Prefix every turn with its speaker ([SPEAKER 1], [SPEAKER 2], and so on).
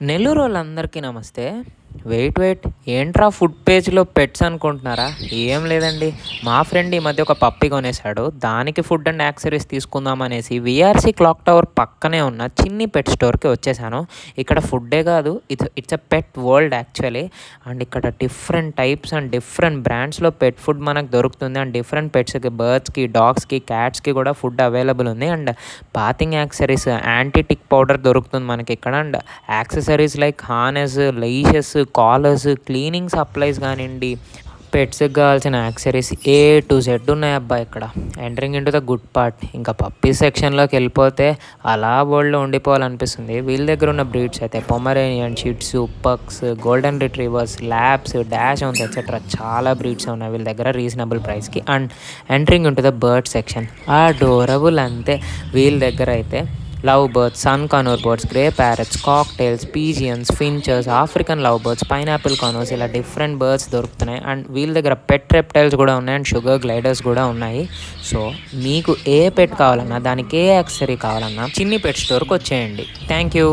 [SPEAKER 1] నెల్లూరు వాళ్ళందరికీ నమస్తే. వెయిట్ ఏంట్రా ఫుడ్ పేజ్‌లో పెట్స్ అనుకుంటున్నారా? ఏం లేదండి. మా ఫ్రెండ్ ఈ మధ్య ఒక పప్పీ కొనేసాడు. దానికి ఫుడ్ అండ్ యాక్సెసరీస్ తీసుకుందాం అనేసి వీఆర్‌సీ క్లాక్ టవర్ పక్కనే ఉన్న చిన్ని పెట్ స్టోర్‌కి వచ్చేసాను. ఇక్కడ ఫుడ్డే కాదు, it's a pet world actually. And ఇక్కడ డిఫరెంట్ టైప్స్ అండ్ డిఫరెంట్ బ్రాండ్స్‌లో పెట్ ఫుడ్ మనకు దొరుకుతుంది. అండ్ డిఫరెంట్ పెట్స్‌కి, బర్డ్స్‌కి, డాగ్స్‌కి, క్యాట్స్‌కి కూడా ఫుడ్ అవైలబుల్ ఉంది. And bathing accessories, anti tick powder దొరుకుతుంది మనకి ఇక్కడ. And accessories like harness, leashes, collars, cleaning supplies కానివ్వండి, పెట్స్కి కావాల్సిన యాక్సెసరీస్ ఏ టు జెడ్ ఉన్నాయి అబ్బా ఇక్కడ. Entering into the good part. ఇంకా పప్పీ సెక్షన్లోకి వెళ్ళిపోతే అలా వరల్డ్లో ఉండిపోవాలనిపిస్తుంది. వీళ్ళ దగ్గర ఉన్న బ్రీడ్స్ అయితే Pomeranian, shih tzu, pugs, golden retrievers, labs, dachshunds etcetera చాలా బ్రీడ్స్ ఉన్నాయి వీళ్ళ దగ్గర రీజనబుల్ ప్రైస్కి. And entering into the bird section adorable అంతే. వీళ్ళ దగ్గర అయితే love birds, sun conure birds, grey parrots, cockatiels, pigeons, finches, African love birds, pineapple conures, ఇలా డిఫరెంట్ బర్డ్స్ దొరుకుతున్నాయి. అండ్ వీళ్ళ దగ్గర పెట్ రెప్టైల్స్ కూడా ఉన్నాయి అండ్ షుగర్ గ్లైడర్స్ కూడా ఉన్నాయి. సో మీకు ఏ పెట్ కావాలన్నా, దానికి ఏ యాక్సెసరీ కావాలన్నా చిన్ని పెట్ స్టోర్కి వచ్చేయండి. Thank you.